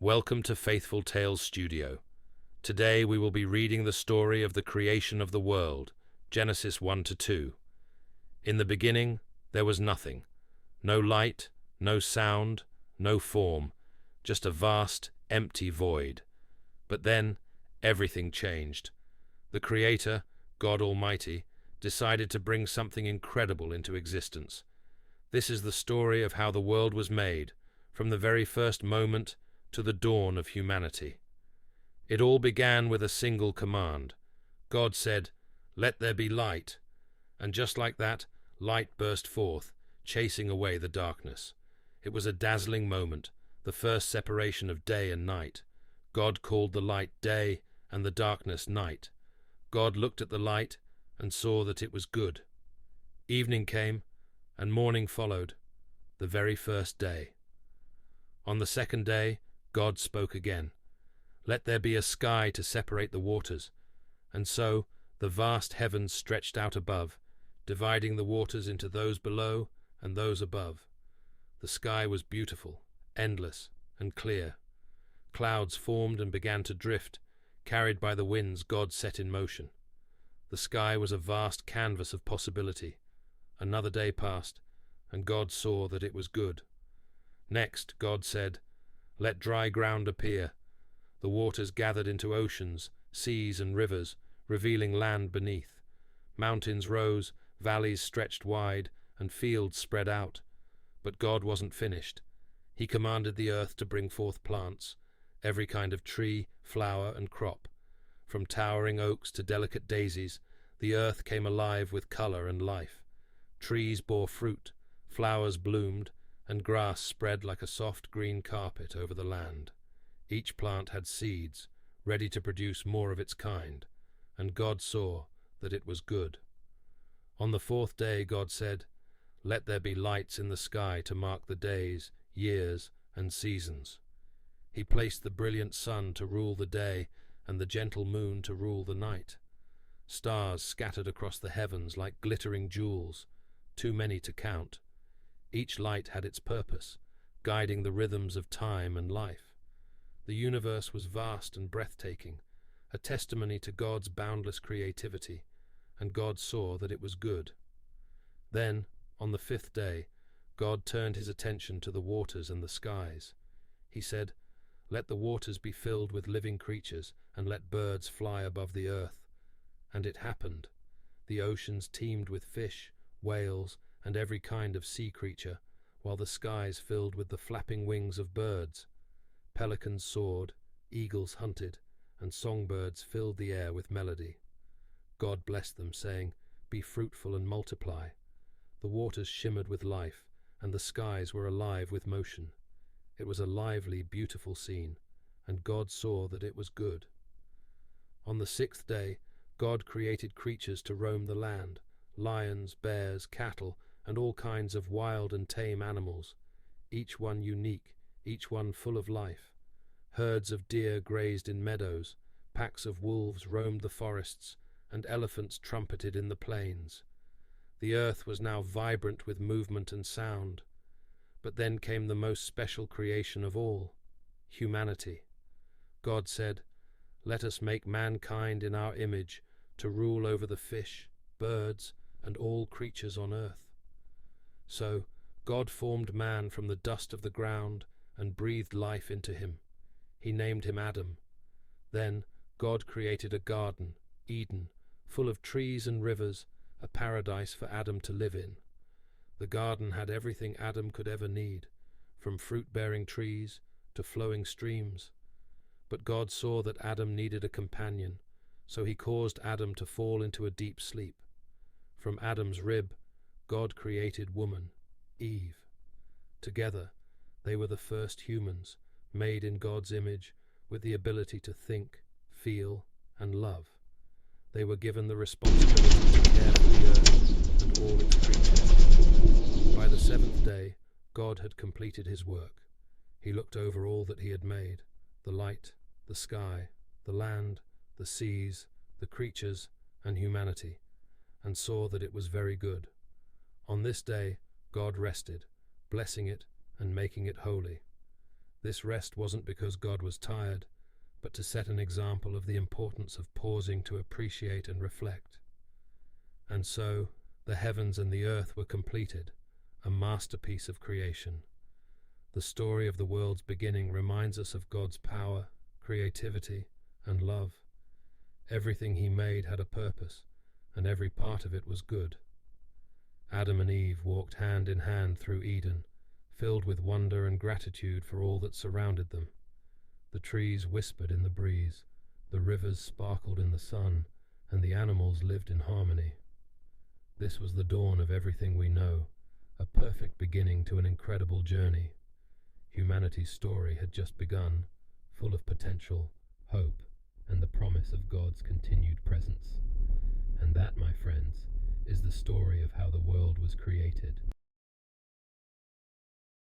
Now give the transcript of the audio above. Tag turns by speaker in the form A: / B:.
A: Welcome to Faithful Tales Studio. Today we will be reading the story of the creation of the world, Genesis 1 to 2. In the beginning, there was nothing. No light, no sound, no form, just a vast, empty void. But then, everything changed. The Creator, God Almighty, decided to bring something incredible into existence. This is the story of how the world was made, from the very first moment to the dawn of humanity. It all began with a single command. God said, "Let there be light." And just like that, light burst forth, chasing away the darkness. It was a dazzling moment, the first separation of day and night. God called the light day and the darkness night. God looked at the light and saw that it was good. Evening came, and morning followed, the very first day. On the second day, God spoke again. "Let there be a sky to separate the waters." And so the vast heavens stretched out above, dividing the waters into those below and those above. The sky was beautiful, endless, and clear. Clouds formed and began to drift, carried by the winds God set in motion. The sky was a vast canvas of possibility. Another day passed, and God saw that it was good. Next, God said, "Let dry ground appear." The waters gathered into oceans, seas, and rivers, revealing land beneath. Mountains rose, valleys stretched wide, and fields spread out. But God wasn't finished. He commanded the earth to bring forth plants, every kind of tree, flower, and crop. From towering oaks to delicate daisies, the earth came alive with color and life. Trees bore fruit, flowers bloomed, and grass spread like a soft green carpet over the land. Each plant had seeds, ready to produce more of its kind, and God saw that it was good. On the fourth day God said, "Let there be lights in the sky to mark the days, years, and seasons." He placed the brilliant sun to rule the day and the gentle moon to rule the night. Stars scattered across the heavens like glittering jewels, too many to count. Each light had its purpose, guiding the rhythms of time and life. The universe was vast and breathtaking, a testimony to God's boundless creativity, and God saw that it was good. Then, on the fifth day, God turned his attention to the waters and the skies. He said, "Let the waters be filled with living creatures, and let birds fly above the earth." And it happened. The oceans teemed with fish, whales, and every kind of sea creature, while the skies filled with the flapping wings of birds. Pelicans soared, eagles hunted, and songbirds filled the air with melody. God blessed them, saying, "Be fruitful and multiply." The waters shimmered with life, and the skies were alive with motion. It was a lively, beautiful scene, and God saw that it was good. On the sixth day, God created creatures to roam the land, lions, bears, cattle, and all kinds of wild and tame animals, each one unique, each one full of life. Herds of deer grazed in meadows, packs of wolves roamed the forests, and elephants trumpeted in the plains. The earth was now vibrant with movement and sound. But then came the most special creation of all, humanity. God said, "Let us make mankind in our image to rule over the fish, birds, and all creatures on earth." So God formed man from the dust of the ground and breathed life into him. He named him Adam. Then God created a garden, Eden, full of trees and rivers, a paradise for Adam to live in. The garden had everything Adam could ever need, from fruit-bearing trees to flowing streams. But God saw that Adam needed a companion, so he caused Adam to fall into a deep sleep. From Adam's rib, God created woman, Eve. Together, they were the first humans, made in God's image, with the ability to think, feel, and love. They were given the responsibility to care for the earth and all its creatures. By the seventh day, God had completed his work. He looked over all that he had made, the light, the sky, the land, the seas, the creatures, and humanity, and saw that it was very good. On this day, God rested, blessing it and making it holy. This rest wasn't because God was tired, but to set an example of the importance of pausing to appreciate and reflect. And so, the heavens and the earth were completed, a masterpiece of creation. The story of the world's beginning reminds us of God's power, creativity, and love. Everything he made had a purpose, and every part of it was good. Adam and Eve walked hand in hand through Eden, filled with wonder and gratitude for all that surrounded them. The trees whispered in the breeze, the rivers sparkled in the sun, and the animals lived in harmony. This was the dawn of everything we know, a perfect beginning to an incredible journey. Humanity's story had just begun, full of potential, hope, and the promise of God's continued presence. And that, my friends, is the story of how the world was created.